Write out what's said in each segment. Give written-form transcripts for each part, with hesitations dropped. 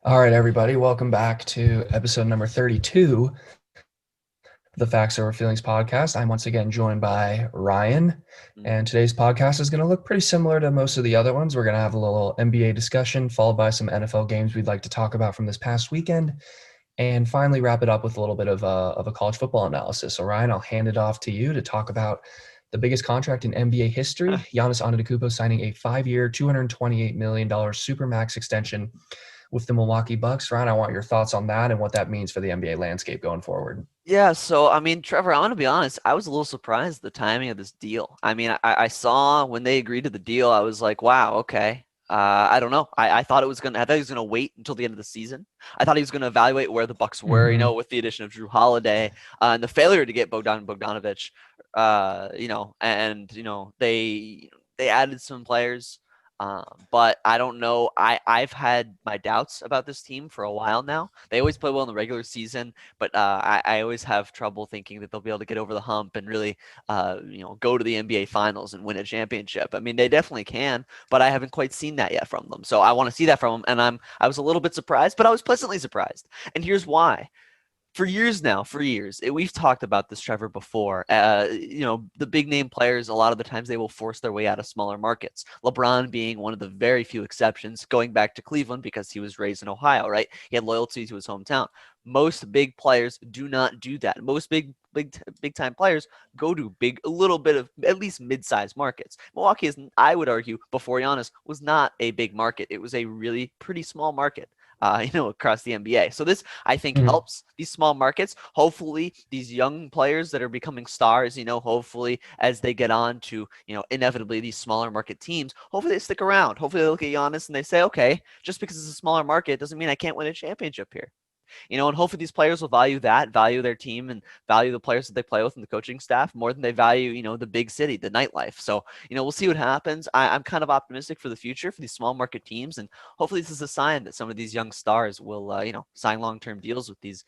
All right, everybody, welcome back to episode number 32 of the Facts Over Feelings podcast. I'm once again joined by Ryan, and today's podcast is going to look pretty similar to most of the other ones. We're going to have a little NBA discussion, followed by some NFL games we'd like to talk about from this past weekend, and finally wrap it up with a little bit of a college football analysis. So, Ryan, I'll hand it off to you to talk about the biggest contract in NBA history, Giannis Antetokounmpo signing a 5-year, $228 million supermax extension with the Milwaukee Bucks. Ryan, I want your thoughts on that and what that means for the NBA landscape going forward. Yeah, so I mean, Trevor, I want to be honest. I was a little surprised at the timing of this deal. I mean, I saw when they agreed to the deal, I was like, wow, okay. I don't know. I thought I thought he was gonna wait until the end of the season. I thought he was gonna evaluate where the Bucks were, with the addition of Drew Holiday, and the failure to get Bogdanovich, they added some players. But I don't know. I've had my doubts about this team for a while now. They always play well in the regular season, but I always have trouble thinking that they'll be able to get over the hump and really, go to the NBA Finals and win a championship. I mean, they definitely can, but I haven't quite seen that yet from them. So I want to see that from them, and I was a little bit surprised, but I was pleasantly surprised. And here's why. For years, we've talked about this, Trevor, before. The big name players, a lot of the times they will force their way out of smaller markets. LeBron being one of the very few exceptions, going back to Cleveland because he was raised in Ohio, right? He had loyalty to his hometown. Most big players do not do that. Most big time players go to a little bit of at least mid-sized markets. Milwaukee is, I would argue, before Giannis, was not a big market. It was a really pretty small market. Across the NBA. So this, I think, helps these small markets. Hopefully, these young players that are becoming stars, hopefully as they get on to, inevitably these smaller market teams, hopefully they stick around. Hopefully they look at Giannis and they say, okay, just because it's a smaller market doesn't mean I can't win a championship here. And hopefully these players will value their team and value the players that they play with and the coaching staff more than they value, the big city, the nightlife. So, we'll see what happens. I'm kind of optimistic for the future for these small market teams. And hopefully this is a sign that some of these young stars will, sign long-term deals with these,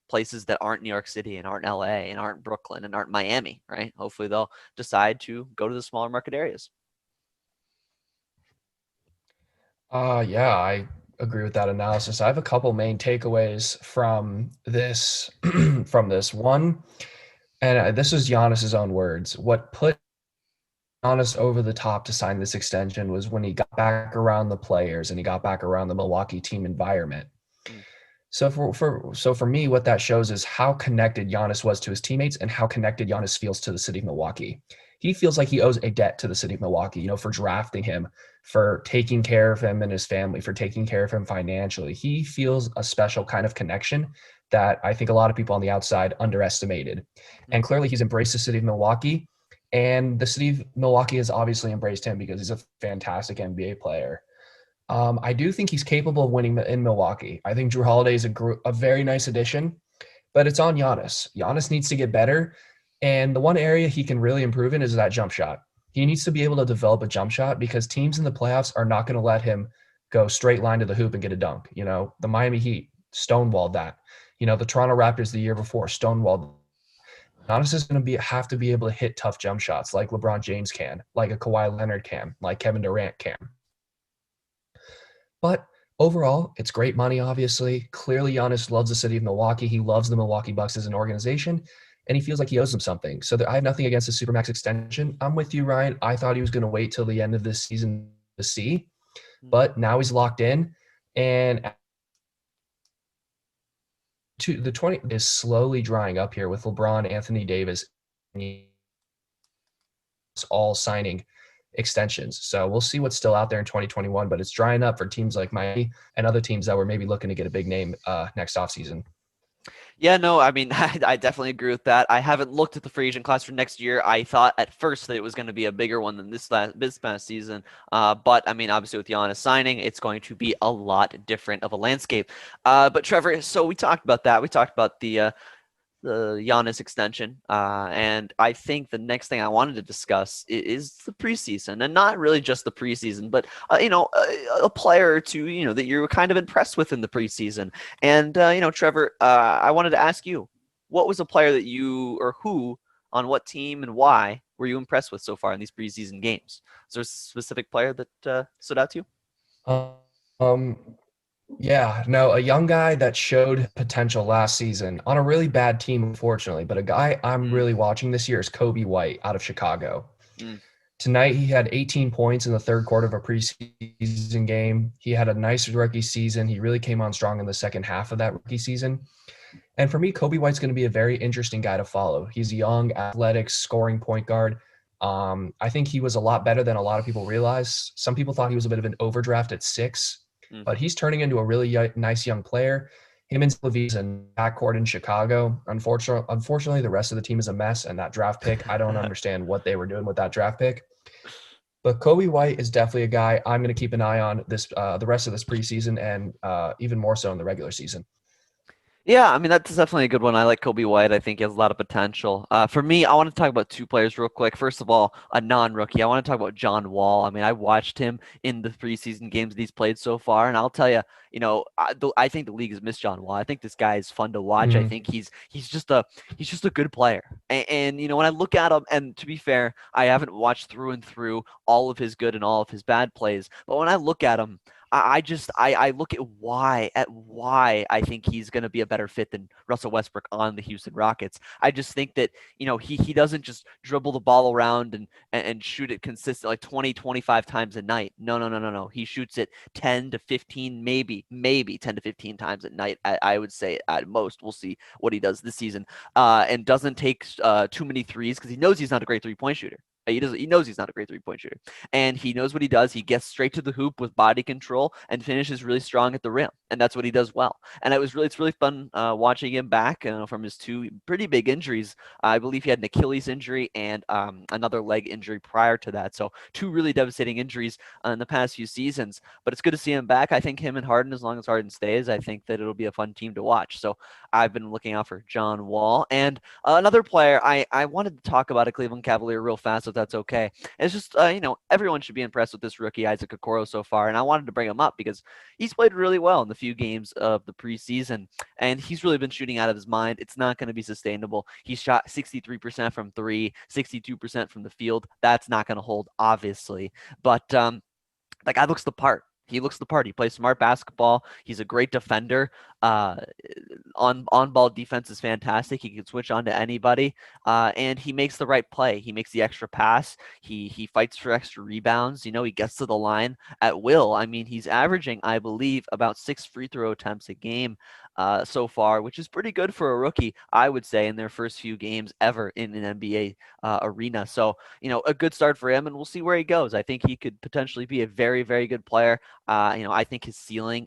places that aren't New York City and aren't LA and aren't Brooklyn and aren't Miami, right? Hopefully they'll decide to go to the smaller market areas. Yeah, I agree with that analysis. I have a couple main takeaways from this. From this one, and this is Giannis's own words. What put Giannis over the top to sign this extension was when he got back around the players and he got back around the Milwaukee team environment. Mm. So for me, what that shows is how connected Giannis was to his teammates and how connected Giannis feels to the city of Milwaukee. He feels like he owes a debt to the city of Milwaukee, for drafting him, for taking care of him and his family, for taking care of him financially. He feels a special kind of connection that I think a lot of people on the outside underestimated. And Mm. clearly he's embraced the city of Milwaukee, and the city of Milwaukee has obviously embraced him because he's a fantastic NBA player. I do think he's capable of winning in Milwaukee. I think Drew Holiday is a very nice addition, but it's on Giannis. Giannis needs to get better, and the one area he can really improve in is that jump shot. He needs to be able to develop a jump shot because teams in the playoffs are not going to let him go straight line to the hoop and get a dunk. The Miami Heat stonewalled that. The Toronto Raptors the year before stonewalled. Giannis is going to have to be able to hit tough jump shots like LeBron James can, like a Kawhi Leonard can, like Kevin Durant can. But overall, it's great money, obviously. Clearly, Giannis loves the city of Milwaukee. He loves the Milwaukee Bucks as an organization, and he feels like he owes them something. So I have nothing against the Supermax extension. I'm with you, Ryan. I thought he was going to wait till the end of this season to see, Mm. but now he's locked in. And the 20 is slowly drying up here with LeBron, Anthony Davis, all signing extensions. So we'll see what's still out there in 2021, but it's drying up for teams like Miami and other teams that were maybe looking to get a big name next offseason. Yeah, no, I mean, I definitely agree with that. I haven't looked at the free agent class for next year. I thought at first that it was going to be a bigger one than this past season. But I mean, obviously with Giannis signing, it's going to be a lot different of a landscape. But Trevor, so we talked about that. We talked about the Giannis extension. And I think the next thing I wanted to discuss is the preseason, and not really just the preseason, but a player or two, that you were kind of impressed with in the preseason. And Trevor, I wanted to ask you, what was a player that you or who on what team and why were you impressed with so far in these preseason games? Is there a specific player that stood out to you? Um, Yeah, no, a young guy that showed potential last season on a really bad team, unfortunately, but a guy I'm Mm, really watching this year is Kobe White out of Chicago. mm, Tonight, he had 18 points in the third quarter of a preseason game. He had a nice rookie season. He really came on strong in the second half of that rookie season. And for me, Kobe White's going to be a very interesting guy to follow. He's a young, athletic, scoring point guard. I think he was a lot better than a lot of people realize. Some people thought he was a bit of an overdraft at 6, mm. but he's turning into a really nice young player. Him and Levy's in backcourt in Chicago. Unfortunately, the rest of the team is a mess, and that draft pick, I don't understand what they were doing with that draft pick. But Kobe White is definitely a guy I'm going to keep an eye on this the rest of this preseason and even more so in the regular season. Yeah, I mean that's definitely a good one. I like Kobe White. I think he has a lot of potential. For me, I want to talk about two players real quick. First of all, a non-rookie. I want to talk about John Wall. I mean, I watched him in the preseason games that he's played so far, and I'll tell you, I think the league has missed John Wall. I think this guy is fun to watch. I Mm-hmm. think he's just a good player. And when I look at him, and to be fair, I haven't watched through and through all of his good and all of his bad plays, but when I look at him, I look at why I think he's going to be a better fit than Russell Westbrook on the Houston Rockets. I just think that he doesn't just dribble the ball around and shoot it consistently like 20 25 times a night. No. He shoots it 10 to 15, maybe 10 to 15 times a night. I would say at most. We'll see what he does this season. And doesn't take too many threes because he knows he's not a great 3-point shooter. He knows he's not a great 3-point shooter, and he knows what he does. He gets straight to the hoop with body control and finishes really strong at the rim, and that's what he does well. And it's really fun watching him back from his two pretty big injuries. I believe he had an Achilles injury and another leg injury prior to that. So two really devastating injuries in the past few seasons. But it's good to see him back. I think him and Harden, as long as Harden stays, I think that it'll be a fun team to watch. So I've been looking out for John Wall. And another player I wanted to talk about, a Cleveland Cavalier, real fast, if that's okay. It's just, everyone should be impressed with this rookie, Isaac Okoro, so far. And I wanted to bring him up because he's played really well in the few games of the preseason. And he's really been shooting out of his mind. It's not going to be sustainable. He shot 63% from three, 62% from the field. That's not going to hold, obviously. But that guy looks the part. He looks the part. He plays smart basketball. He's a great defender. Uh, on ball defense is fantastic. He can switch on to anybody, and he makes the right play. He makes the extra pass. He fights for extra rebounds. He gets to the line at will. I mean, he's averaging, I believe, about 6 free throw attempts a game so far, which is pretty good for a rookie, I would say, in their first few games ever in an NBA arena. So a good start for him, and we'll see where he goes. I think he could potentially be a very, very good player. I think his ceiling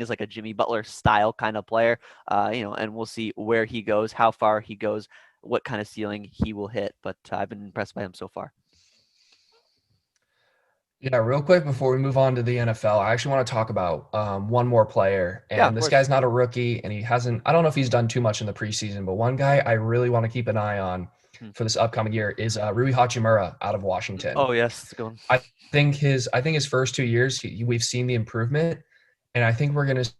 is like a Jimmy Butler style kind of player. And we'll see where he goes, how far he goes, what kind of ceiling he will hit. But I've been impressed by him so far. Yeah, real quick before we move on to the NFL, I actually want to talk about one more player. Yeah, of And this course. guy's not a rookie, and he hasn't, I don't know if he's done too much in the preseason, but one guy I really want to keep an eye on Hmm. for this upcoming year is Rui Hachimura out of Washington. Oh yes, it's going. I I think his first 2 years, we've seen the improvement, and I think we're going to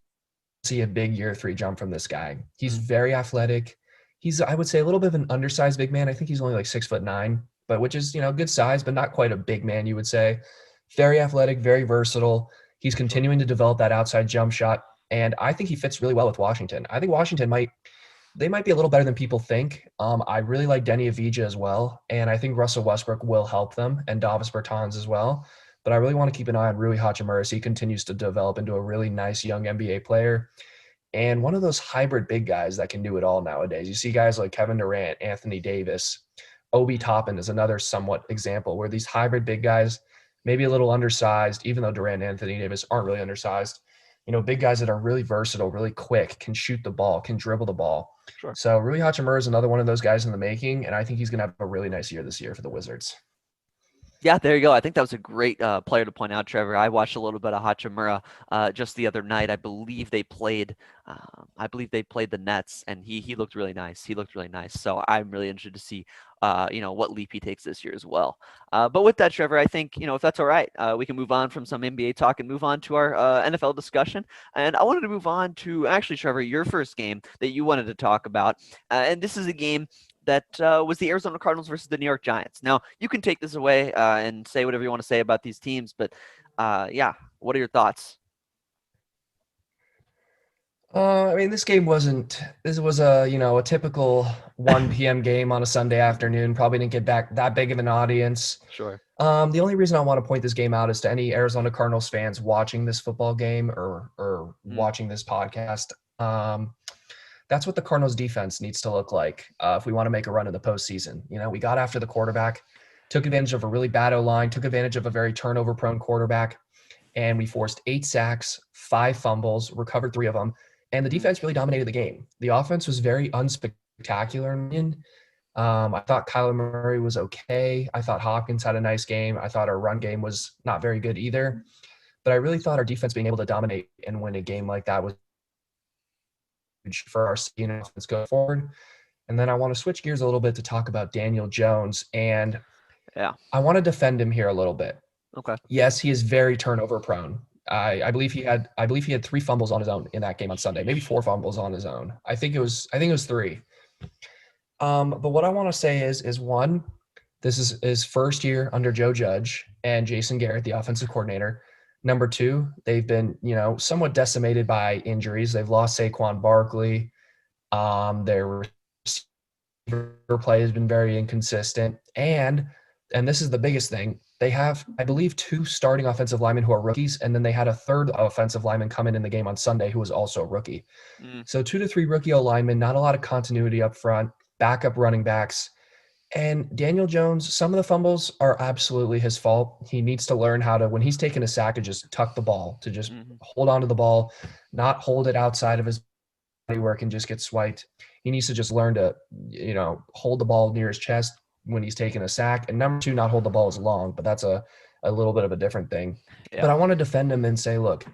see a big year 3 jump from this guy. He's Mm, very athletic. He's, I would say, a little bit of an undersized big man. I think he's only like 6'9", but which is, good size, but not quite a big man, you would say. Very athletic, very versatile. He's for sure. continuing to develop that outside jump shot. And I think he fits really well with Washington. I think Washington might be a little better than people think. I really like Denny Avdija as well, and I think Russell Westbrook will help them, and Davis Bertans as well. But I really want to keep an eye on Rui Hachimura as he continues to develop into a really nice young NBA player and one of those hybrid big guys that can do it all nowadays. You see guys like Kevin Durant, Anthony Davis, Obi Mm, Toppin is another somewhat example where these hybrid big guys, maybe a little undersized, even though Durant and Anthony Davis aren't really undersized, big guys that are really versatile, really quick, can shoot the ball, can dribble the ball. sure. So Rui Hachimura is another one of those guys in the making, and I think he's going to have a really nice year this year for the Wizards. Yeah, there you go. I think that was a great player to point out, Trevor. I watched a little bit of Hachimura just the other night. I believe they played. I believe they played the Nets, and he looked really nice. He looked really nice. So I'm really interested to see, what leap he takes this year as well. But with that, Trevor, I think if that's all right, we can move on from some NBA talk and move on to our NFL discussion. And I wanted to move on to actually, Trevor, your first game that you wanted to talk about, and this is a game that was the Arizona Cardinals versus the New York Giants. Now, you can take this away and say whatever you want to say about these teams, but yeah, what are your thoughts? I mean, this game wasn't. This was a a typical 1 p.m. game on a Sunday afternoon. Probably didn't get back that big of an audience. Sure. The only reason I want to point this game out is to any Arizona Cardinals fans watching this football game or Mm, watching this podcast. That's what the Cardinals defense needs to look like if we want to make a run in the postseason. We got after the quarterback, took advantage of a really bad O line, took advantage of a very turnover prone quarterback, and we forced 8 sacks, 5 fumbles, recovered 3 of them, and the mm, defense really dominated the game. The offense was very unspectacular. I thought Kyler Murray was okay. I thought Hopkins had a nice game. I thought our run game was not very good either. But I really thought our defense being able to dominate and win a game like that was huge for our offense going forward. And then I want to switch gears a little bit to talk about Daniel Jones. And yeah. I want to defend him here a little bit. Okay. Yes, he is very turnover prone. I believe he had 3 fumbles on his own in that game on Sunday, maybe Sheesh. 4 fumbles on his own. I think it was 3. But what I want to say is one, this is his first year under Joe Judge and Jason Garrett, the offensive coordinator. Number two, they've been, somewhat decimated by injuries. They've lost Saquon Barkley. Their receiver play has been very inconsistent. And this is the biggest thing, they have, I believe, 2 starting offensive linemen who are rookies, and then they had a third offensive lineman come in the game on Sunday who was also a rookie. Mm, So 2 to 3 rookie linemen, not a lot of continuity up front, backup running backs. And Daniel Jones, some of the fumbles are absolutely his fault. He needs to learn how to, when he's taking a sack, to just tuck the ball, to just mhm, hold on to the ball, not hold it outside of his body where it can just get swiped. He needs to just learn to, hold the ball near his chest when he's taking a sack. And number two, not hold the ball as long, but that's a little bit of a different thing. But yeah. I want to defend him and say, look,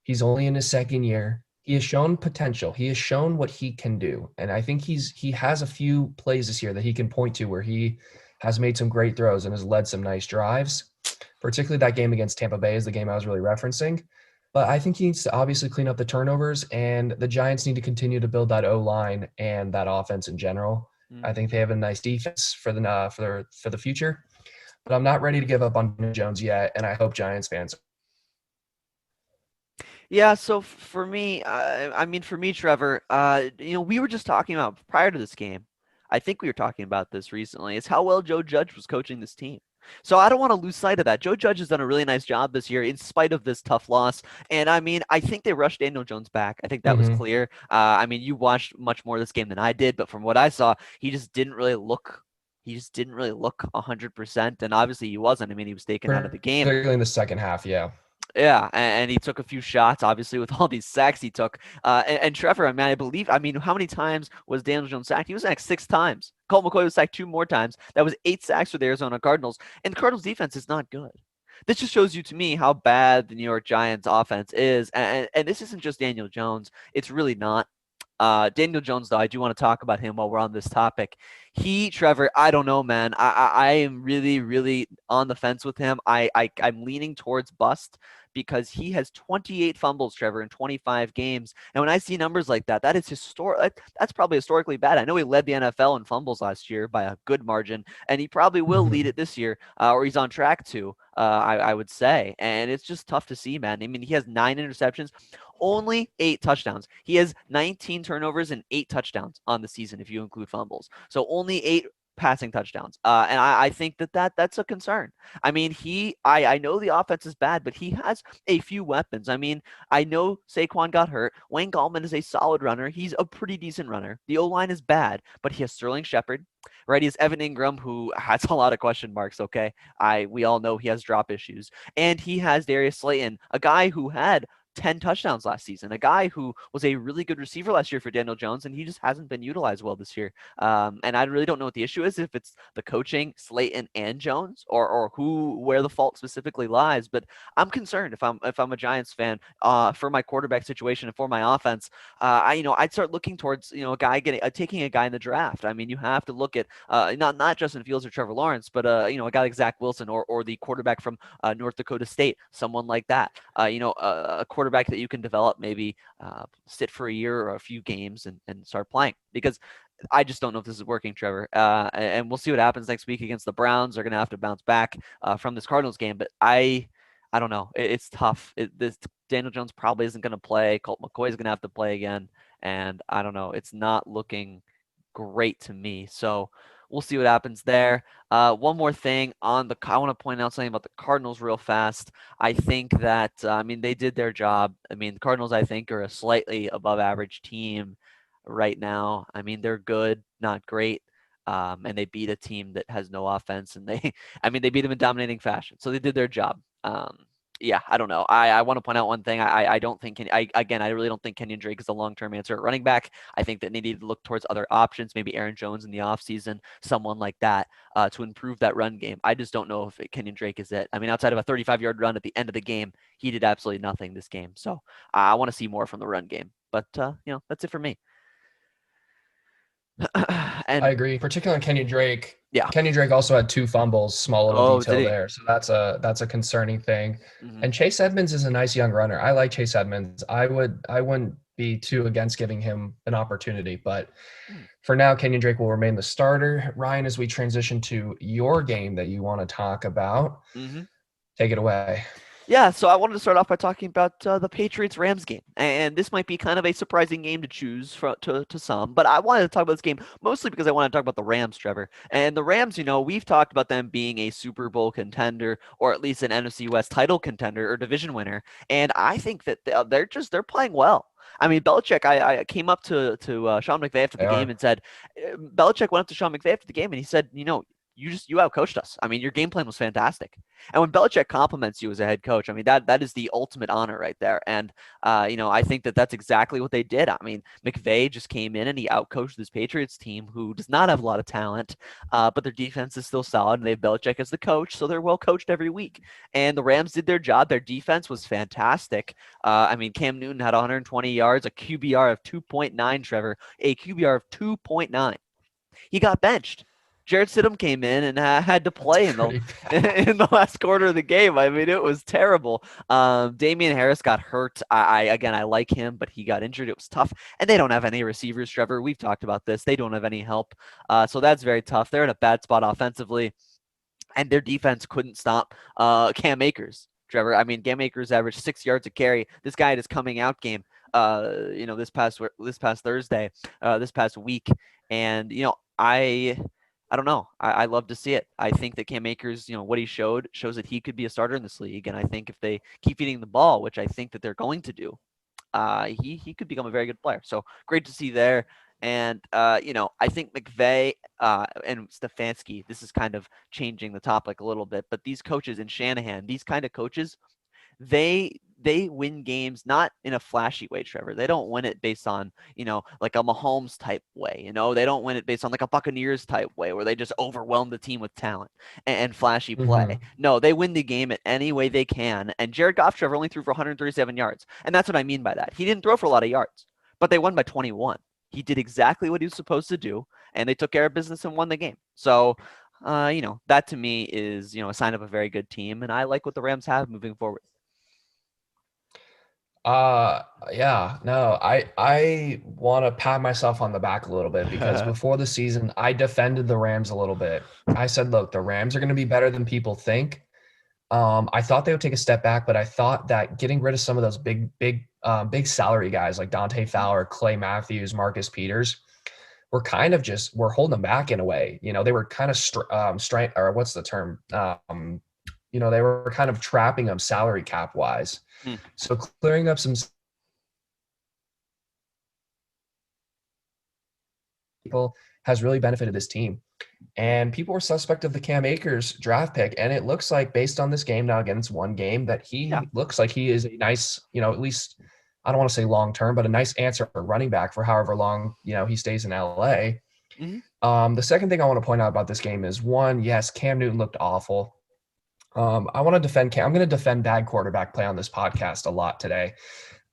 he's only in his second year. He has shown potential. He has shown what he can do. And I think he has a few plays this year that he can point to where he has made some great throws and has led some nice drives. Particularly that game against Tampa Bay is the game I was really referencing. But I think he needs to obviously clean up the turnovers, and the Giants need to continue to build that O line and that offense in general. I Mm. think they have a nice defense for the future, but I'm not ready to give up on Jones yet, and I hope Giants fans. Yeah, so for me, I mean, for me, Trevor, we were just talking about prior to this game. I think we were talking about this recently. It's how well Joe Judge was coaching this team. So I don't want to lose sight of that. Joe Judge has done a really nice job this year in spite of this tough loss. And I mean, I think they rushed Daniel Jones back. I think that was Mm-hmm. clear. I mean, you watched much more of this game than I did, but from what I saw, he just didn't really look. He just didn't really look 100%, and obviously he wasn't. I mean, he was taken out of the game. Particularly in the second half, yeah. Yeah, and he took a few shots, obviously, with all these sacks he took. And Trevor, I mean, how many times was Daniel Jones sacked? He was sacked 6 times. Colt McCoy was sacked 2 more times. That was 8 sacks for the Arizona Cardinals. And the Cardinals defense is not good. This just shows you to me how bad the New York Giants offense is. And this isn't just Daniel Jones. It's really not. Daniel Jones, though, I do want to talk about him while we're on this topic. Trevor, I don't know, man. I am really, really on the fence with him. I'm leaning towards bust because he has 28 fumbles, Trevor, in 25 games. And when I see numbers like that, that is historic. That's probably historically bad. I know he led the NFL in fumbles last year by a good margin, and he probably will lead Mm-hmm. it this year, or he's on track to. I would say, and it's just tough to see, man. I mean, he has 9 interceptions, only 8 touchdowns. He has 19 turnovers and 8 touchdowns on the season if you include fumbles. So only 8 passing touchdowns. And I think that's a concern. I mean, I know the offense is bad, but he has a few weapons. I mean, I know Saquon got hurt. Wayne Gallman is a solid runner. He's a pretty decent runner. The O line is bad, but he has Sterling Shepard. Right, he has Evan Ingram, who has a lot of question marks. Okay, we all know he has drop issues, and he has Darius Slayton, a guy who had 10 touchdowns last season, a guy who was a really good receiver last year for Daniel Jones, and he just hasn't been utilized well this year. And I really don't know what the issue is, if it's the coaching, Slayton and Jones, or where the fault specifically lies. But I'm concerned if I'm a Giants fan, for my quarterback situation and for my offense. I'd start looking towards a guy taking a guy in the draft. I mean, you have to look at not Justin Fields or Trevor Lawrence, but a guy like Zach Wilson, or the quarterback from North Dakota State, someone like that. A quarterback that you can develop, maybe sit for a year or a few games and start playing, because I just don't know if this is working, Trevor. And we'll see what happens next week against the Browns. They're going to have to bounce back from this Cardinals game, but I don't know. It's tough. This Daniel Jones probably isn't going to play. Colt McCoy is going to have to play again. And I don't know. It's not looking great to me. So we'll see what happens there. One more thing I want to point out something about the Cardinals real fast. I think that, they did their job. The Cardinals, I think, are a slightly above average team right now. They're good, not great. And they beat a team that has no offense, and they beat them in dominating fashion. So they did their job. Yeah, I don't know. I want to point out one thing. I don't think I really don't think Kenyon Drake is the long-term answer at running back. I think that they need to look towards other options, maybe Aaron Jones in the offseason, someone like that, to improve that run game. I just don't know if Kenyon Drake is it. Outside of a 35-yard run at the end of the game, he did absolutely nothing this game. So I want to see more from the run game. But that's it for me. I And agree, particularly on Kenyon Drake. yeah. Kenyon Drake also had 2 fumbles, small little Oh, did detail he? there. So that's a concerning thing. Mm-hmm. And Chase Edmonds is a nice young runner. I like Chase Edmonds. I wouldn't be too against giving him an opportunity, but for now, Kenyon Drake will remain the starter. Ryan, as we transition to your game that you want to talk about, Mm-hmm. take it away. Yeah, so I wanted to start off by talking about the Patriots-Rams game, and this might be kind of a surprising game to choose to some, but I wanted to talk about this game mostly because I want to talk about the Rams, Trevor. And the Rams, we've talked about them being a Super Bowl contender, or at least an NFC West title contender or division winner, and I think that they're playing well. Belichick. I came up to Sean McVay after the They game are. and said, Belichick went up to Sean McVay after the game and he said, you outcoached us. Your game plan was fantastic. And when Belichick compliments you as a head coach, that is the ultimate honor right there. And I think that that's exactly what they did. McVay just came in and he outcoached this Patriots team who does not have a lot of talent, but their defense is still solid. And they have Belichick as the coach, so they're well coached every week. And the Rams did their job. Their defense was fantastic. Cam Newton had 120 yards, a QBR of 2.9. Trevor, a QBR of 2.9. He got benched. Jared Stidham came in and had to That's play in the pretty bad. in the last quarter of the game. It was terrible. Damian Harris got hurt. I like him, but he got injured. It was tough, and they don't have any receivers. Trevor, we've talked about this. They don't have any help, so that's very tough. They're in a bad spot offensively, and their defense couldn't stop Cam Akers. Trevor, Cam Akers averaged 6 yards a carry. This guy had his coming out game. This past Thursday, this past week, and I don't know. I love to see it. I think that Cam Akers, what he shows that he could be a starter in this league. And I think if they keep feeding the ball, which I think that they're going to do, he could become a very good player. So great to see there. And I think McVay and Stefanski, this is kind of changing the topic a little bit, but these coaches in Shanahan, these kind of coaches, they win games not in a flashy way, Trevor. They don't win it based on, like a Mahomes type way. They don't win it based on like a Buccaneers type way where they just overwhelm the team with talent and flashy play. Mhm. No, they win the game in any way they can. And Jared Goff, Trevor, only threw for 137 yards. And that's what I mean by that. He didn't throw for a lot of yards, but they won by 21. He did exactly what he was supposed to do, and they took care of business and won the game. So, that to me is, a sign of a very good team. And I like what the Rams have moving forward. Yeah, no, I want to pat myself on the back a little bit because before the season, I defended the Rams a little bit. I said, look, the Rams are going to be better than people think. I thought they would take a step back, but I thought that getting rid of some of those big salary guys like Dante Fowler, Clay Matthews, Marcus Peters, we're holding them back in a way. They were kind of strength, or what's the term? They were kind of trapping them salary cap wise. Hmm. So clearing up some people has really benefited this team. And people were suspect of the Cam Akers draft pick. And it looks like based on this game now, again, it's one game, that Yeah. he looks like he is a nice, at least I don't want to say long term, but a nice answer for running back for however long, he stays in LA. Mm-hmm. The second thing I want to point out about this game is one, yes, Cam Newton looked awful. I want to defend Cam. I'm going to defend bad quarterback play on this podcast a lot today.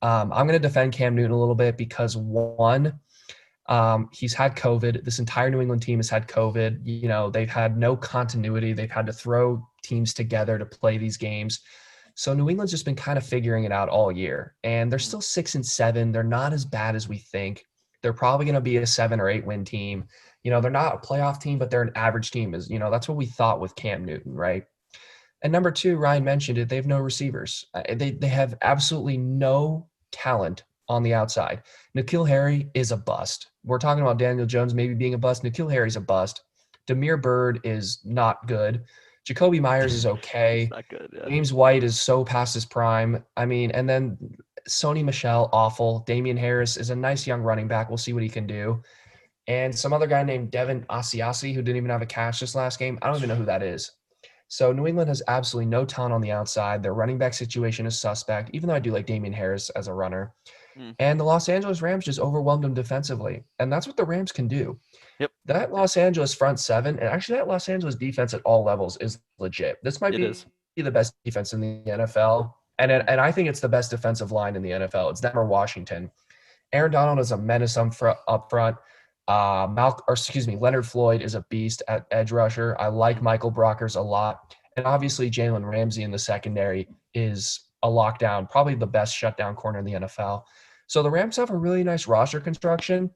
I'm going to defend Cam Newton a little bit because one, he's had COVID. This entire New England team has had COVID. They've had no continuity. They've had to throw teams together to play these games. So New England's just been kind of figuring it out all year. And they're still 6-7. They're not as bad as we think. They're probably going to be a 7 or 8 win team. They're not a playoff team, but they're an average team. That's what we thought with Cam Newton, right? And number two, Ryan mentioned it. They have no receivers. They have absolutely no talent on the outside. N'Keal Harry is a bust. We're talking about Daniel Jones maybe being a bust. N'Keal Harry's a bust. Damiere Byrd is not good. Jacoby Myers is He's okay. not good. Yeah. James White is so past his prime. I mean, and then Sony Michel, awful. Damian Harris is a nice young running back. We'll see what he can do. And some other guy named Devin Asiasi who didn't even have a catch this last game. I don't even know who that is. So New England has absolutely no talent on the outside. Their running back situation is suspect, even though I do like Damian Harris as a runner. Mm. And the Los Angeles Rams just overwhelmed them defensively. And that's what the Rams can do. Yep. That Los Angeles front seven, and actually that Los Angeles defense at all levels is legit. This might It be is. the best defense in the NFL. And I think it's the best defensive line in the NFL. It's them or Washington. Aaron Donald is a menace up front. Leonard Floyd is a beast at edge rusher. I like Michael Brockers a lot. And obviously, Jalen Ramsey in the secondary is a lockdown, probably the best shutdown corner in the NFL. So the Rams have a really nice roster construction.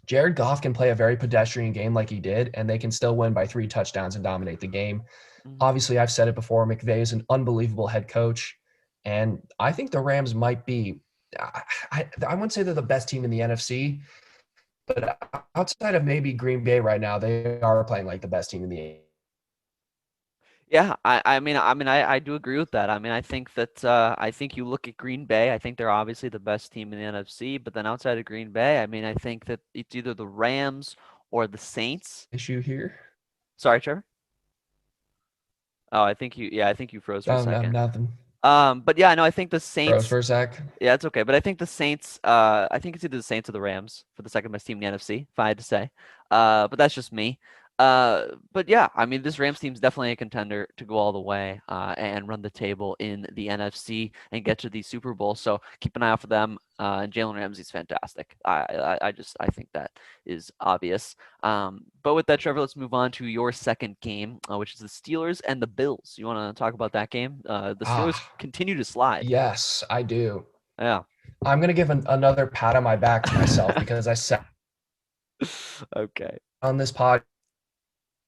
Jared Goff can play a very pedestrian game like he did, and they can still win by 3 touchdowns and dominate the game. Mhm. Obviously, I've said it before, McVay is an unbelievable head coach. And I think the Rams might be, I wouldn't say they're the best team in the NFC, but outside of maybe Green Bay right now, they are playing like the best team in the. Yeah, I do agree with that. I mean, I think that I think you look at Green Bay. I think they're obviously the best team in the NFC. But then outside of Green Bay, I mean, I think that it's either the Rams or the Saints. Issue here. Sorry, Trevor. Oh, I think you froze for a Oh, no, second. nothing. But yeah, no, I think the Froze Saints. for a sec. Yeah, it's okay. But I think the Saints, I think it's either the Saints or the Rams for the second best team in the NFC, if I had to say. But that's just me. But yeah, I mean, this Rams team's definitely a contender to go all the way and run the table in the NFC and get to the Super Bowl. So keep an eye out for them. And Jalen Ramsey's fantastic. I think that is obvious. But with that, Trevor, let's move on to your second game, which is the Steelers and the Bills. You want to talk about that game? The Steelers continue to slide. Yes, I do. Yeah. I'm going to give another pat on my back to myself because I said Okay. on this podcast,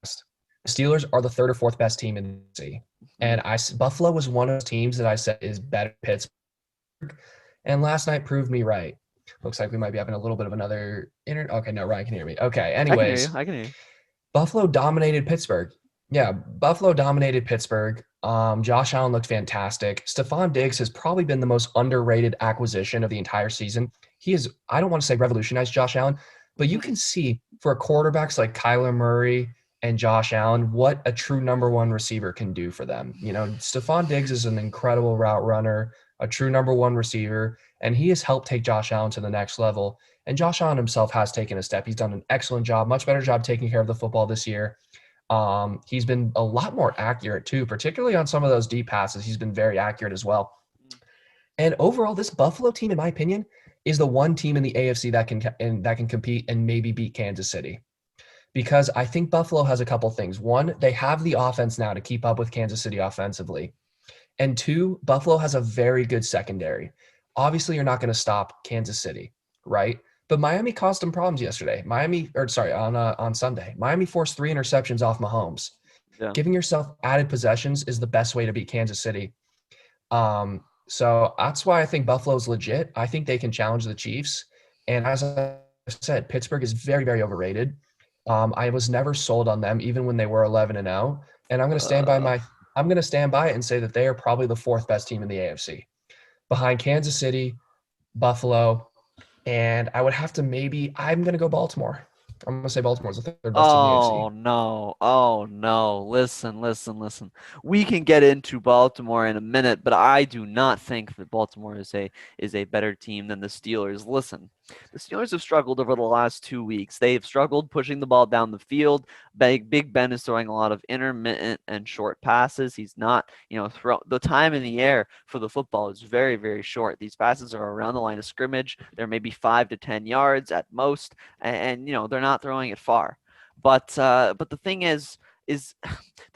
the Steelers are the third or fourth best team in the NFC. And Buffalo was one of those teams that I said is better than Pittsburgh. And last night proved me right. Looks like we might be having a little bit of another internet. Okay, no, Ryan can hear me. Okay, I can hear you. anyways, I can hear you. Buffalo dominated Pittsburgh. Yeah, Buffalo dominated Pittsburgh. Josh Allen looked fantastic. Stephon Diggs has probably been the most underrated acquisition of the entire season. He is, I don't want to say revolutionized Josh Allen, but you can see for quarterbacks like Kyler Murray and Josh Allen what a true number one receiver can do for them. You know, Stephon Diggs is an incredible route runner, a true number one receiver, and he has helped take Josh Allen to the next level. And Josh Allen himself has taken a step. He's done an excellent job, much better job taking care of the football this year. He's been a lot more accurate too, particularly on some of those deep passes. He's been very accurate as well. And overall, this Buffalo team, in my opinion, is the one team in the AFC that can compete and maybe beat Kansas City. Because I think Buffalo has a couple things. One, they have the offense now to keep up with Kansas City offensively. And two, Buffalo has a very good secondary. Obviously, you're not going to stop Kansas City, right? But Miami caused them problems yesterday. On Sunday. Miami forced 3 interceptions off Mahomes. Yeah. Giving yourself added possessions is the best way to beat Kansas City. So that's why I think Buffalo's legit. I think they can challenge the Chiefs. And as I said, Pittsburgh is very, very overrated. I was never sold on them, even when they were 11-0. And I'm going to stand by it and say that they are probably the fourth best team in the AFC, behind Kansas City, Buffalo, and I would have to I'm going to go Baltimore. I'm going to say Baltimore's the third best team in the Oh AFC. no. Oh no. Listen. We can get into Baltimore in a minute, but I do not think that Baltimore is a better team than the Steelers. Listen. The Steelers have struggled over the last 2 weeks. They have struggled pushing the ball down the field. Big Ben is throwing a lot of intermittent and short passes. He's not, the time in the air for the football is very, very short. These passes are around the line of scrimmage. They're maybe 5 to 10 yards at most, and they're not throwing it far. But the thing is the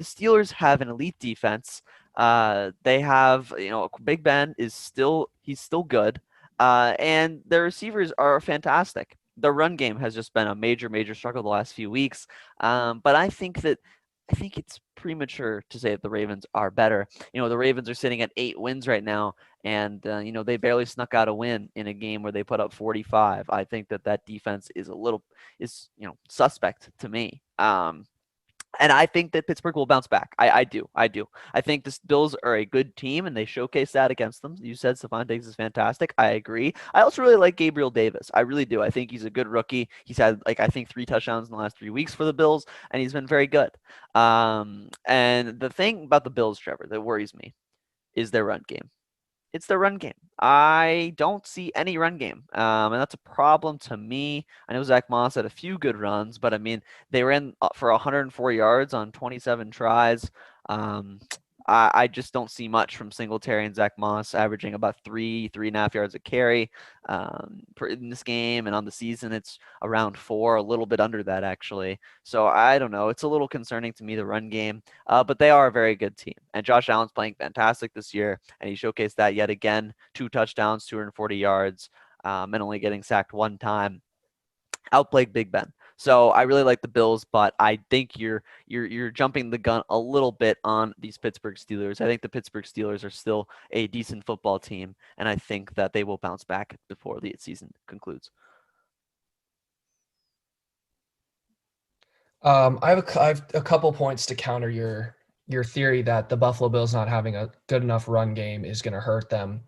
Steelers have an elite defense. They have, Big Ben he's still good. And their receivers are fantastic. Their run game has just been a major, major struggle the last few weeks. But I think it's premature to say that the Ravens are better. The Ravens are sitting at 8 wins right now, and they barely snuck out a win in a game where they put up 45. I think that defense is suspect to me. And I think that Pittsburgh will bounce back. I do. I do. I think the Bills are a good team, and they showcase that against them. You said Stephon Diggs is fantastic. I agree. I also really like Gabriel Davis. I really do. I think he's a good rookie. He's had, I think 3 touchdowns in the last 3 weeks for the Bills, and he's been very good. And the thing about the Bills, Trevor, that worries me is their run game. It's the run game. I don't see any run game, and that's a problem to me. I know Zach Moss had a few good runs, but I mean, they ran for 104 yards on 27 tries. Um, I just don't see much from Singletary and Zach Moss, averaging about 3.5 yards a carry in this game, and on the season it's around 4, a little bit under that actually. So I don't know. It's a little concerning to me, the run game, but they are a very good team, and Josh Allen's playing fantastic this year, and he showcased that yet again. 2 touchdowns, 240 yards, and only getting sacked 1 time. Outplayed Big Ben. So I really like the Bills, but I think you're jumping the gun a little bit on these Pittsburgh Steelers. I think the Pittsburgh Steelers are still a decent football team, and I think that they will bounce back before the season concludes. I have a couple points to counter your theory that the Buffalo Bills not having a good enough run game is going to hurt them.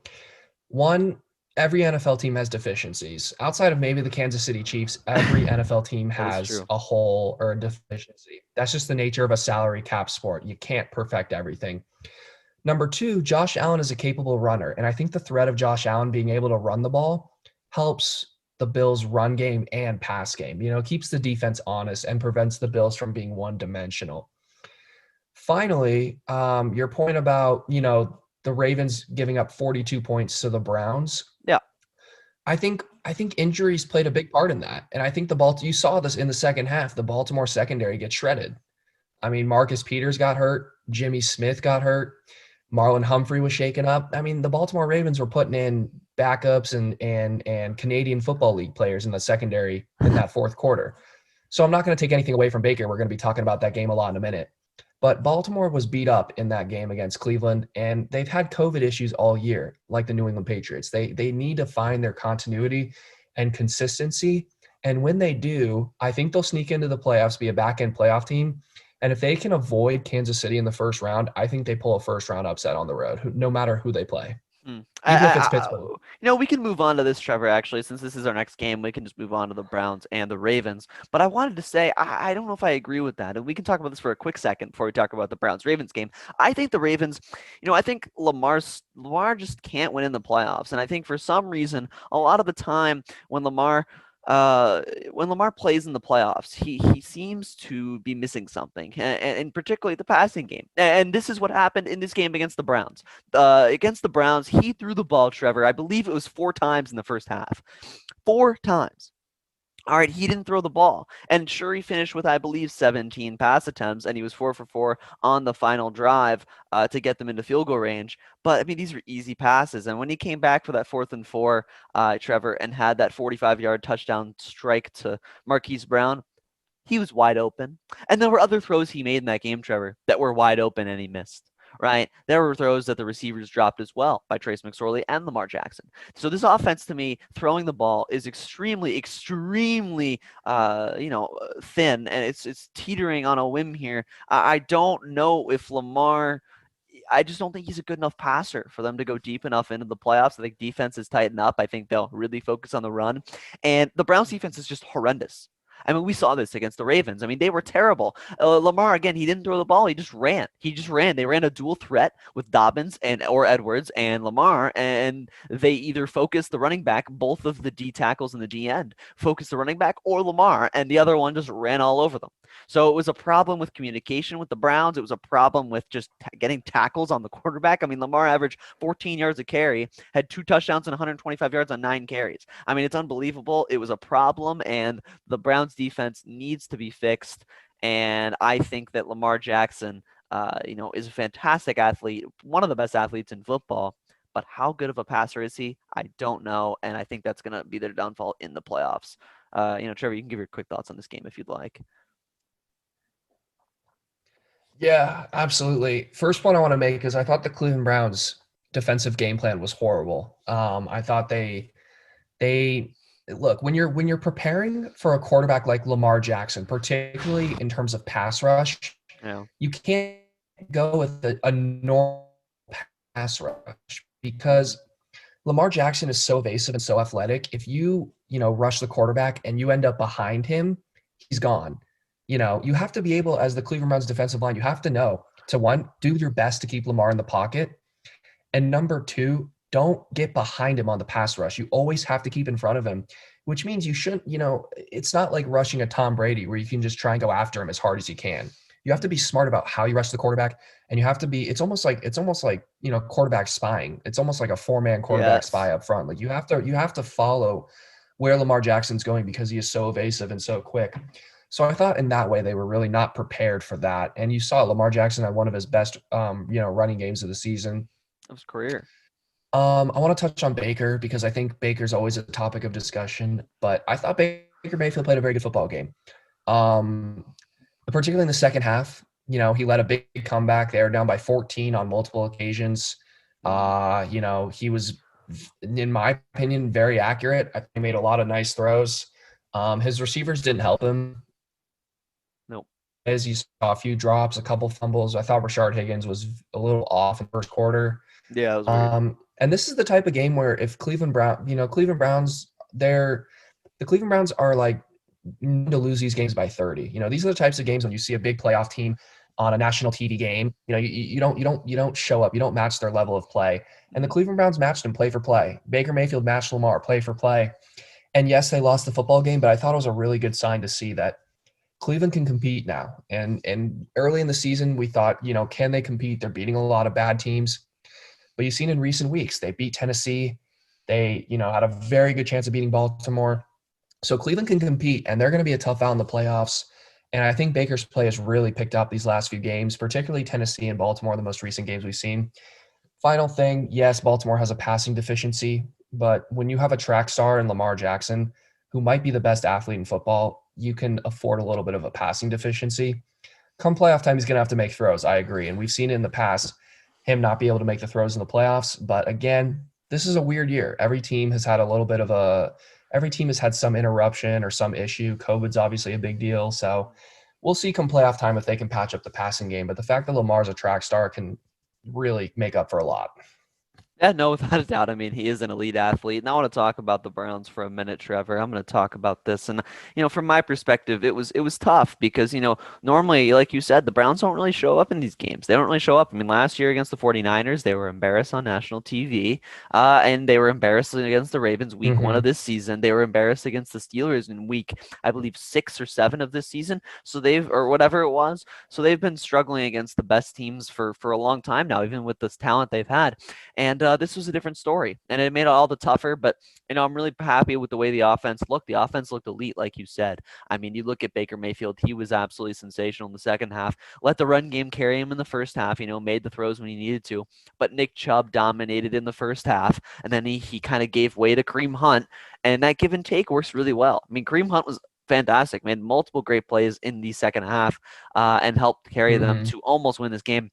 One, every NFL team has deficiencies. Outside of maybe the Kansas City Chiefs, every NFL team That is has true. a hole or a deficiency. That's just the nature of a salary cap sport. You can't perfect everything. Number two, Josh Allen is a capable runner. And I think the threat of Josh Allen being able to run the ball helps the Bills' run game and pass game. Keeps the defense honest and prevents the Bills from being one dimensional. Finally, your point about, the Ravens giving up 42 points to the Browns. Yeah. I think injuries played a big part in that. And I think you saw this in the second half. The Baltimore secondary gets shredded. I mean, Marcus Peters got hurt. Jimmy Smith got hurt. Marlon Humphrey was shaken up. I mean, the Baltimore Ravens were putting in backups and Canadian Football League players in the secondary in that fourth quarter. So I'm not going to take anything away from Baker. We're going to be talking about that game a lot in a minute. But Baltimore was beat up in that game against Cleveland, and they've had COVID issues all year, like the New England Patriots. They need to find their continuity and consistency. And when they do, I think they'll sneak into the playoffs, be a back-end playoff team. And if they can avoid Kansas City in the first round, I think they pull a first-round upset on the road, no matter who they play, Hmm. even if it's Pittsburgh. We can move on to this, Trevor, actually, since this is our next game. We can just move on to the Browns and the Ravens. But I wanted to say, I don't know if I agree with that. And we can talk about this for a quick second before we talk about the Browns-Ravens game. I think the Ravens, I think Lamar just can't win in the playoffs. And I think for some reason, a lot of the time when Lamar plays in the playoffs, he seems to be missing something, and particularly the passing game. And this is what happened in this game against the Browns. Against the Browns, he threw the ball, Trevor. I believe it was 4 times in the first half. 4 times. All right, he didn't throw the ball. And sure, he finished with, I believe, 17 pass attempts, and he was 4 for 4 on the final drive to get them into field goal range. But, I mean, these were easy passes. And when he came back for that 4th and 4, Trevor, and had that 45-yard touchdown strike to Marquise Brown, he was wide open. And there were other throws he made in that game, Trevor, that were wide open and he missed. Right? There were throws that the receivers dropped as well by Trace McSorley and Lamar Jackson. So this offense, to me, throwing the ball is extremely, extremely, thin, and it's teetering on a whim here. I don't know if Lamar. I just don't think he's a good enough passer for them to go deep enough into the playoffs. I think defense is tightened up. I think they'll really focus on the run. And the Browns defense is just horrendous. I mean, we saw this against the Ravens. I mean, they were terrible. Lamar, again, he didn't throw the ball. He just ran. He just ran. They ran a dual threat with Dobbins or Edwards and Lamar, and they either focused the running back, both of the D tackles and the D end, focused the running back or Lamar, and the other one just ran all over them. So it was a problem with communication with the Browns. It was a problem with just getting tackles on the quarterback. I mean, Lamar averaged 14 yards a carry, had 2 touchdowns and 125 yards on 9 carries. I mean, it's unbelievable. It was a problem, and the Browns defense needs to be fixed. And I think that Lamar Jackson, is a fantastic athlete, one of the best athletes in football. But how good of a passer is he? I don't know. And I think that's going to be their downfall in the playoffs. Trevor, you can give your quick thoughts on this game if you'd like. Yeah, absolutely. First point I want to make is I thought the Cleveland Browns defensive game plan was horrible. I thought they look when you're preparing for a quarterback like Lamar Jackson, particularly in terms of pass rush, Yeah. you can't go with a normal pass rush because Lamar Jackson is so evasive and so athletic. If you rush the quarterback and you end up behind him, he's gone. You have to be able, as the Cleveland Browns defensive line, you have to know to one, do your best to keep Lamar in the pocket. And number two, don't get behind him on the pass rush. You always have to keep in front of him, which means you shouldn't, it's not like rushing a Tom Brady where you can just try and go after him as hard as you can. You have to be smart about how you rush the quarterback, and you have to be. It's almost like quarterback spying. It's almost like a four-man quarterback spy Yes. up front. Like you have to follow where Lamar Jackson's going because he is so evasive and so quick. So I thought in that way they were really not prepared for that. And you saw Lamar Jackson had one of his best running games of the season. Of his career. I want to touch on Baker because I think Baker's always a topic of discussion, but I thought Baker Mayfield played a very good football game. Um, Particularly in the second half, he led a big comeback. They were down by 14 on multiple occasions. Mm. He was, in my opinion, very accurate. I think he made a lot of nice throws. His receivers didn't help him. Nope. As you saw, a few drops, a couple fumbles. I thought Rashard Higgins was a little off in the first quarter. Yeah, it was weird. And this is the type of game where if Cleveland Browns, the Cleveland Browns are like to lose these games by 30. These are the types of games when you see a big playoff team on a national TV game. You don't show up. You don't match their level of play. And the Mm. Cleveland Browns matched them play for play. Baker Mayfield matched Lamar play for play. And yes, they lost the football game, but I thought it was a really good sign to see that Cleveland can compete now. And early in the season, we thought, can they compete? They're beating a lot of bad teams. But you've seen in recent weeks, they beat Tennessee. They had a very good chance of beating Baltimore. So Cleveland can compete, and they're going to be a tough out in the playoffs. And I think Baker's play has really picked up these last few games, particularly Tennessee and Baltimore, the most recent games we've seen. Final thing, yes, Baltimore has a passing deficiency, but when you have a track star in Lamar Jackson, who might be the best athlete in football, you can afford a little bit of a passing deficiency. Come playoff time, he's going to have to make throws. I agree. And we've seen it in the past, him not be able to make the throws in the playoffs. But again, this is a weird year. Every team has had some interruption or some issue. COVID's obviously a big deal. So we'll see come playoff time if they can patch up the passing game. But the fact that Lamar's a track star can really make up for a lot. Yeah, no, without a doubt. I mean, he is an elite athlete. And I want to talk about the Browns for a minute, Trevor. I'm going to talk about this. And, from my perspective, it was tough because, normally, like you said, the Browns don't really show up in these games. They don't really show up. I mean, last year against the 49ers, they were embarrassed on national TV. And they were embarrassed against the Ravens week one of Mm-hmm. this season. They were embarrassed against the Steelers in week, I believe, 6 or 7 of this season. Or whatever it was. So they've been struggling against the best teams for a long time now, even with this talent they've had. And this was a different story, and it made it all the tougher. But I'm really happy with the way the offense looked. The offense looked elite, like you said. I mean, you look at Baker Mayfield; he was absolutely sensational in the second half. Let the run game carry him in the first half. Made the throws when he needed to. But Nick Chubb dominated in the first half, and then he kind of gave way to Kareem Hunt, and that give and take works really well. I mean, Kareem Hunt was fantastic, made multiple great plays in the second half, and helped carry them Mm-hmm. to almost win this game.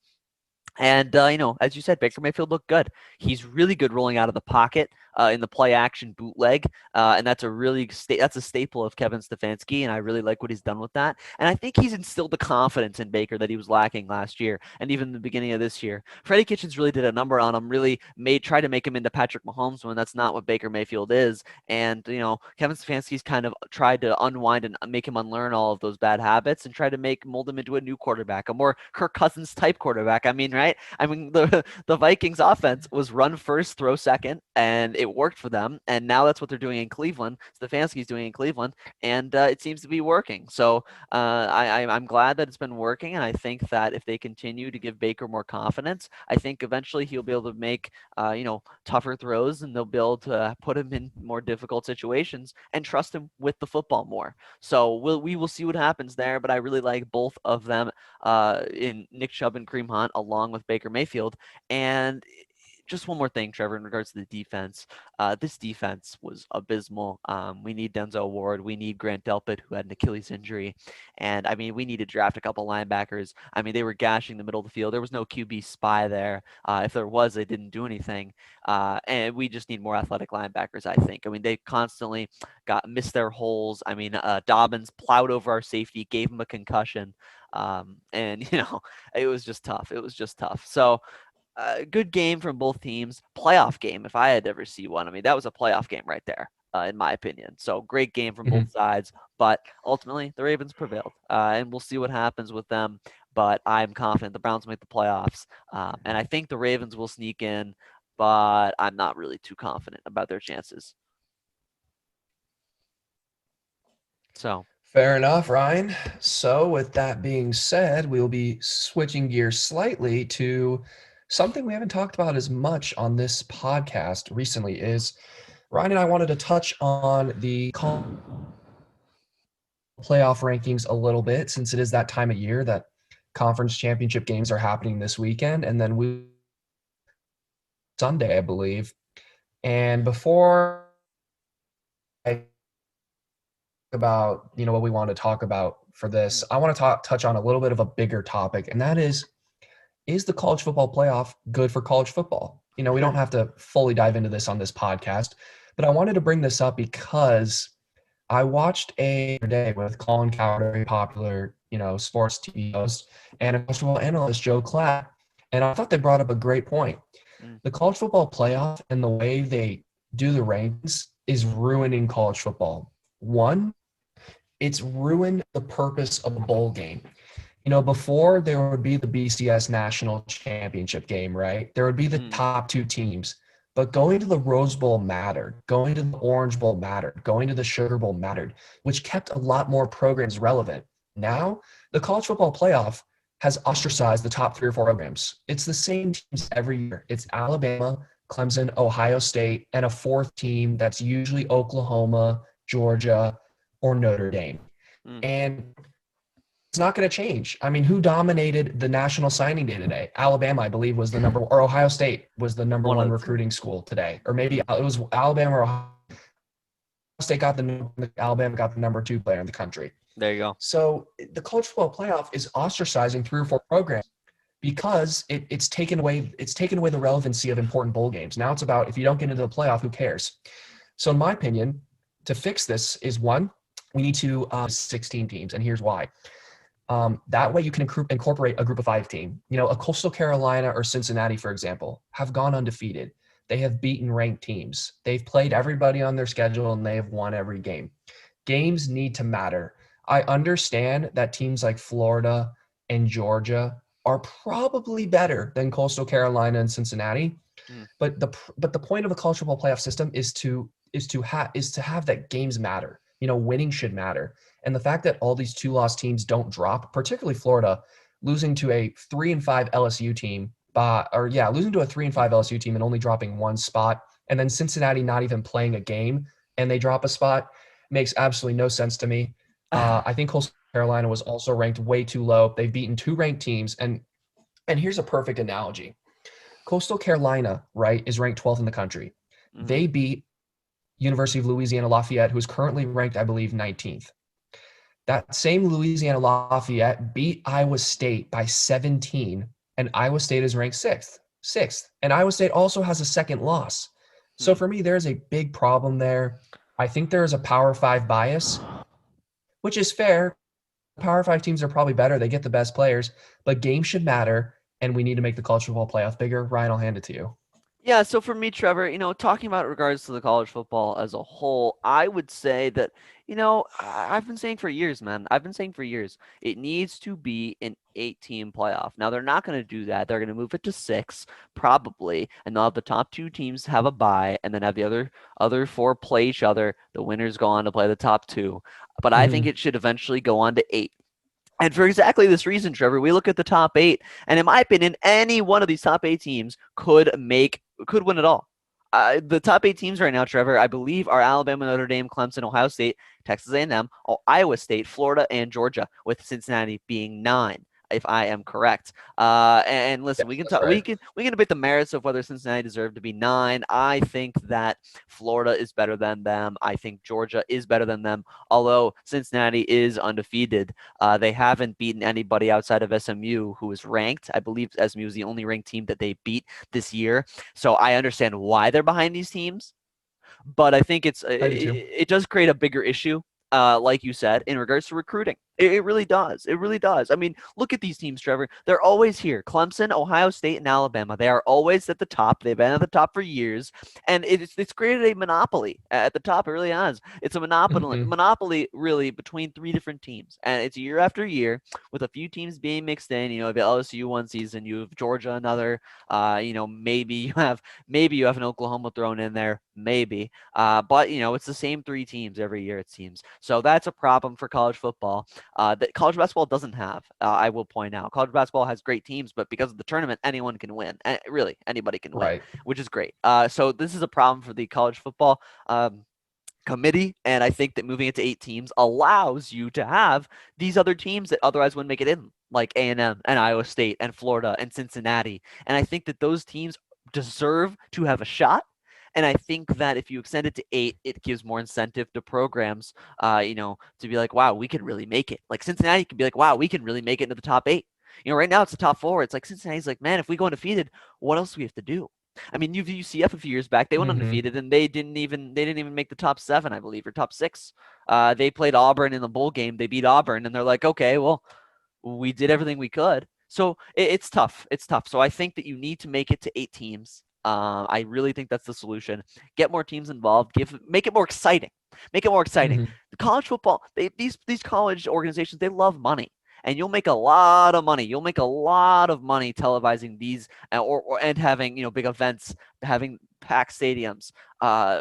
And as you said, Baker Mayfield looked good. He's really good rolling out of the pocket in the play action bootleg, and that's a staple of Kevin Stefanski, and I really like what he's done with that. And I think he's instilled the confidence in Baker that he was lacking last year, and even the beginning of this year. Freddie Kitchens really did a number on him, really tried to make him into Patrick Mahomes when that's not what Baker Mayfield is. And Kevin Stefanski's kind of tried to unwind and make him unlearn all of those bad habits and try to mold him into a new quarterback, a more Kirk Cousins type quarterback. I mean, right? I mean, the Vikings offense was run first, throw second, and it worked for them. And now that's what they're doing in Cleveland. Stefanski's doing in Cleveland, and it seems to be working. So I'm glad that it's been working, and I think that if they continue to give Baker more confidence, I think eventually he'll be able to make tougher throws, and they'll be able to put him in more difficult situations and trust him with the football more. So we will see what happens there. But I really like both of them in Nick Chubb and Kareem Hunt, along with Baker Mayfield. And just one more thing, Trevor, in regards to the defense. This defense was abysmal. We need Denzel Ward. We need Grant Delpit, who had an Achilles injury. And I mean, we need to draft a couple linebackers. I mean, they were gashing the middle of the field. There was no QB spy there. If there was, they didn't do anything. And we just need more athletic linebackers, I think. I mean, they constantly missed their holes. I mean, Dobbins plowed over our safety, gave him a concussion. And, it was just tough. It was just tough. So, good game from both teams. Playoff game, if I had ever see one. I mean, that was a playoff game right there, in my opinion. So great game from both Mhm. sides. But ultimately, the Ravens prevailed, and we'll see what happens with them. But I'm confident the Browns will make the playoffs, and I think the Ravens will sneak in. But I'm not really too confident about their chances. So Fair enough, Ryan. So, with that being said, we'll be switching gears slightly to something we haven't talked about as much on this podcast recently. Is Ryan and I wanted to touch on the playoff rankings a little bit, since it is that time of year that conference championship games are happening this weekend, and then we Sunday, I believe. And before I about what we want to talk about for this, mm, I want to touch on a little bit of a bigger topic, and that is the college football playoff good for college football? We don't have to fully dive into this on this podcast, but I wanted to bring this up because I watched a day with Colin Cowherd, a very popular, sports TV host, and a college football analyst, Joe Clapp, and I thought they brought up a great point. mm, The college football playoff and the way they do the rankings is mm, ruining college football. One, it's ruined the purpose of a bowl game. Before there would be the BCS national championship game, right? There would be the mm, top two teams. But going to the Rose Bowl mattered, going to the Orange Bowl mattered, going to the Sugar Bowl mattered, which kept a lot more programs relevant. Now, the college football playoff has ostracized the top 3 or 4 programs. It's the same teams every year. It's Alabama, Clemson, Ohio State, and a fourth team that's usually Oklahoma, Georgia, or Notre Dame. mm. And it's not going to change. I mean, who dominated the national signing day today? Alabama, I believe, was the or Ohio State was the number One one of the two. recruiting school today. Or maybe Mm, it was Alabama or Ohio State Alabama got the number 2 player in the country. there you go. So the college football playoff is ostracizing 3 or 4 programs because it's taken away the relevancy of important bowl games. Now it's about, if you don't get into the playoff, who cares? So in my opinion, to fix this is one, we need to 16 teams, and here's why. That way you can incorporate a group of 5 team. A Coastal Carolina or Cincinnati, for example, have gone undefeated. They have beaten ranked teams. They've played everybody on their schedule and they have won every game. Games need to matter. I understand that teams like Florida and Georgia are probably better than Coastal Carolina and Cincinnati, Mm, but the point of a college football playoff system is to have that games matter. Winning should matter. And the fact that all these 2-loss teams don't drop, particularly Florida, losing to a 3-5 LSU team, losing to a 3-5 LSU team and only dropping 1 spot, and then Cincinnati not even playing a game and they drop a spot, makes absolutely no sense to me. I think Coastal Carolina was also ranked way too low. They've beaten 2 ranked teams, and here's a perfect analogy. Coastal Carolina, right, is ranked 12th in the country. mhm, They beat University of Louisiana Lafayette, who's currently ranked, I believe, 19th. That same Louisiana Lafayette beat Iowa State by 17, and Iowa State is ranked sixth. Sixth. And Iowa State also has a second loss. So mm. for me, there's a big problem there. I think there is a Power 5 bias, which is fair. Power 5 teams are probably better. They get the best players, but games should matter, and we need to make the college football playoff bigger. Ryan, I'll hand it to you. Yeah, so for me, Trevor, talking about regards to the college football as a whole, I would say that, I've been saying for years, man. I've been saying for years, it needs to be an 8-team playoff. Now they're not going to do that. They're going to move it to 6, probably, and they'll have the top 2 teams have a bye, and then have the other 4 play each other. The winners go on to play the top 2. But I think Mm-hmm. it should eventually go on to 8. And for exactly this reason, Trevor, we look at the top 8, and in my opinion, any one of these top 8 teams could win it all. The top 8 teams right now, Trevor, I believe are Alabama, Notre Dame, Clemson, Ohio State, Texas A&M, Iowa State, Florida, and Georgia, with Cincinnati being 9. if I am correct. And listen, we can That's talk, right. we can debate the merits of whether Cincinnati deserved to be 9. I think that Florida is better than them. I think Georgia is better than them. Although Cincinnati is undefeated, they haven't beaten anybody outside of SMU, who is ranked. I believe SMU is the only ranked team that they beat this year. So I understand why they're behind these teams, but I think I do too. it does create a bigger issue, like you said, in regards to recruiting. It really does. It really does. I mean, look at these teams, Trevor. They're always here. Clemson, Ohio State, and Alabama. They are always at the top. They've been at the top for years, and it's created a monopoly at the top. It really has. It's a Hmm. monopoly really between 3 different teams, and it's year after year with a few teams being mixed in. You know, the LSU one season, you have Georgia another. Maybe you have an Oklahoma thrown in there, maybe. But it's the same 3 teams every year, it seems. So that's a problem for college football that college basketball doesn't have. I will point out, college basketball has great teams, but because of the tournament, anyone can win. Really, anybody can win, Right. which is great. So this is a problem for the college football committee, and I think that moving it to 8 teams allows you to have these other teams that otherwise wouldn't make it in, like A&M and Iowa State and Florida and Cincinnati. And I think that those teams deserve to have a shot. And I think that if you extend it to 8, it gives more incentive to programs, to be like, wow, we could really make it. Like Cincinnati can be like, wow, we can really make it into the top 8. Right now it's the top 4. It's like Cincinnati's like, man, if we go undefeated, what else do we have to do? I mean, UCF a few years back, they went Hmm. undefeated and they didn't even make the top 7, I believe, or top 6. They played Auburn in the bowl game. They beat Auburn, and they're like, okay, well, we did everything we could. So it's tough. It's tough. So I think that you need to make it to 8 teams. I really think that's the solution. Get more teams involved. Make it more exciting. Make it more exciting. Hmm. The college football, these college organizations, they love money, and you'll make a lot of money. You'll make a lot of money televising these, and having big events, having packed stadiums,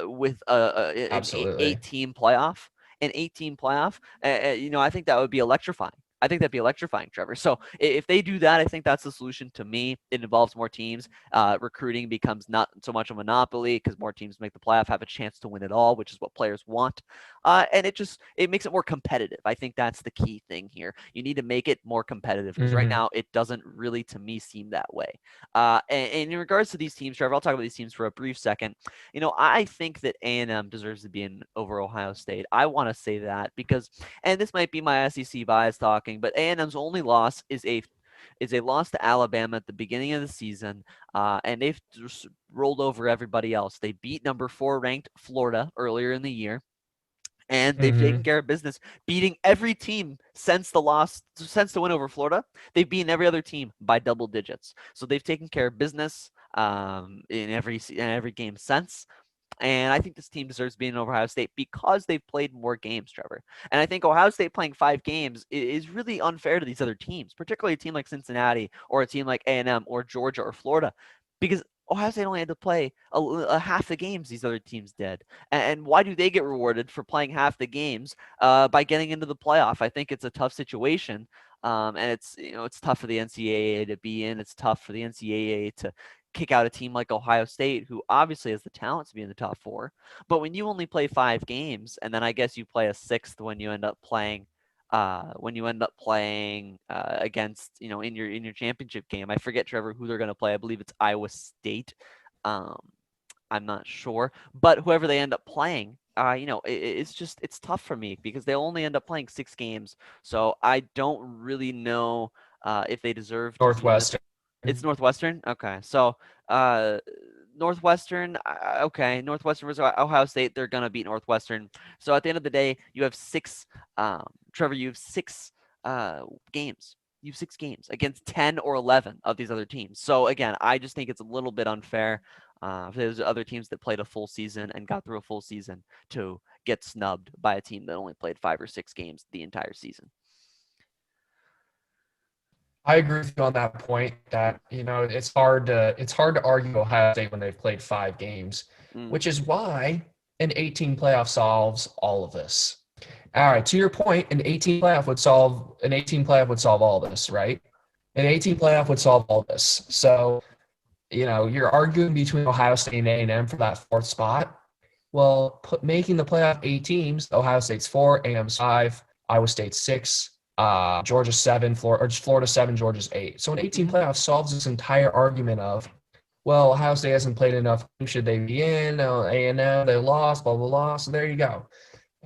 with an Absolutely. 8 team playoff. An 18 playoff. I think that would be electrifying. I think that'd be electrifying, Trevor. So if they do that, I think that's the solution to me. It involves more teams. Recruiting becomes not so much a monopoly because more teams make the playoff, have a chance to win it all, which is what players want. And it makes it more competitive. I think that's the key thing here. You need to make it more competitive because right Hmm. now it doesn't really, to me, seem that way. And in regards to these teams, Trevor, I'll talk about these teams for a brief second. I think that A&M deserves to be in over Ohio State. I want to say that because, and this might be my SEC bias talking, but A&M's only loss is a loss to Alabama at the beginning of the season, and they've just rolled over everybody else. They beat number 4 ranked Florida earlier in the year, and they've taken Hmm. care of business, beating every team since the win over Florida. They've beaten every other team by double digits. So they've taken care of business in every game since. And I think this team deserves being over Ohio State because they've played more games, Trevor. And I think Ohio State playing 5 games is really unfair to these other teams, particularly a team like Cincinnati or a team like A&M or Georgia or Florida, because Ohio State only had to play a half the games these other teams did. And why do they get rewarded for playing half the games by getting into the playoff? I think it's a tough situation. And it's tough for the NCAA to be in. It's tough for the NCAA to kick out a team like Ohio State, who obviously has the talent to be in the top 4. But when you only play 5 games, and then I guess you play a sixth when you end up playing against in your championship game. I forget, Trevor, who they're going to play. I believe it's Iowa State. Um, I'm not sure, but whoever they end up playing, it's tough for me because they only end up playing 6 games. So I don't really know if they deserve to be in this. Northwestern. It's Northwestern. Okay, so uh, Northwestern. Okay, Northwestern versus Ohio State. They're gonna beat Northwestern. So at the end of the day, you have 6. Trevor, you have 6 games. You have 6 games against 10 or 11 of these other teams. So again, I just think it's a little bit unfair. There's other teams that played a full season and got through a full season to get snubbed by a team that only played 5 or 6 games the entire season. I agree with you on that point that, it's hard to argue Ohio State when they've played 5 games, Mm, which is why an 18 playoff solves all of this. All right, to your point, an 18 playoff would solve all this, right? An 18 playoff would solve all this. So, you're arguing between Ohio State and A&M for that 4th spot. Well, making the playoff 8 teams, Ohio State's 4, A&M's 5, Iowa State's 6, Georgia 7, Florida, or just Florida 7, Georgia's 8. So an 18 Mhm. playoff solves this entire argument of, well, Ohio State hasn't played enough. Who should they be in? A&M, they lost, blah, blah, blah. So there you go.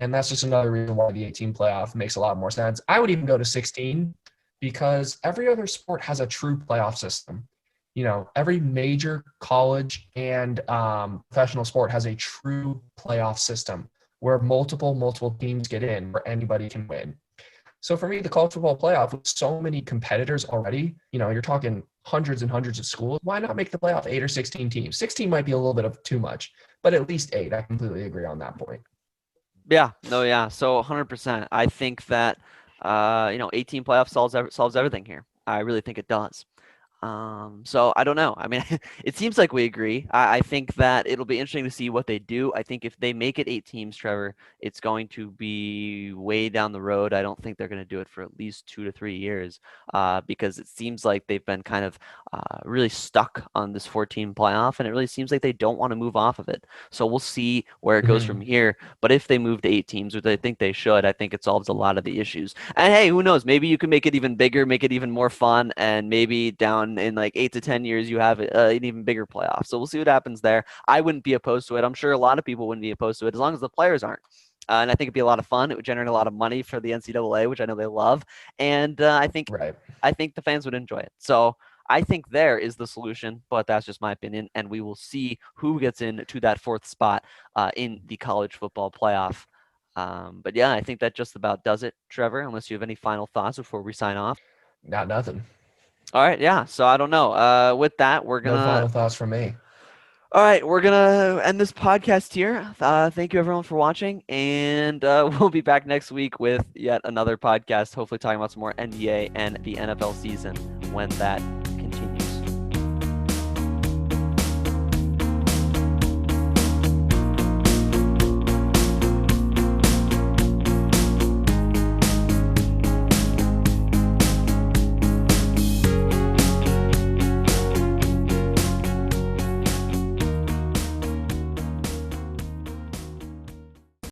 And that's just another reason why the 18 playoff makes a lot more sense. I would even go to 16 because every other sport has a true playoff system. Every major college and professional sport has a true playoff system where multiple teams get in, where anybody can win. So for me, the college football playoff with so many competitors already, you're talking hundreds and hundreds of schools. Why not make the playoff 8 or 16 teams? 16 might be a little bit of too much, but at least 8. I completely agree on that point. Yeah, no, yeah. So 100%. I think that 18 playoffs solves everything here. I really think it does. So I don't know. I mean, it seems like we agree. I think that it'll be interesting to see what they do. I think if they make it 8 teams, Trevor, it's going to be way down the road. I don't think they're going to do it for at least 2 to 3 years, because it seems like they've been kind of really stuck on this 14 playoff, and it really seems like they don't want to move off of it. So we'll see where it goes from Mm-hmm. here. But if they move to 8 teams, which I think they should, I think it solves a lot of the issues. And hey, who knows? Maybe you can make it even bigger, make it even more fun, and maybe down in like 8 to 10 years, you have an even bigger playoff. So we'll see what happens there. I wouldn't be opposed to it. I'm sure a lot of people wouldn't be opposed to it as long as the players aren't. And I think it'd be a lot of fun. It would generate a lot of money for the NCAA, which I know they love. And Right. I think the fans would enjoy it. So I think there is the solution, but that's just my opinion. And we will see who gets into that fourth spot in the college football playoff. But yeah, I think that just about does it, Trevor, unless you have any final thoughts before we sign off. Not nothing. All right, yeah. So I don't know. With that, No final thoughts from me. all right, we're gonna end this podcast here. Thank you everyone for watching, and we'll be back next week with yet another podcast. Hopefully, talking about some more NBA and the NFL season when that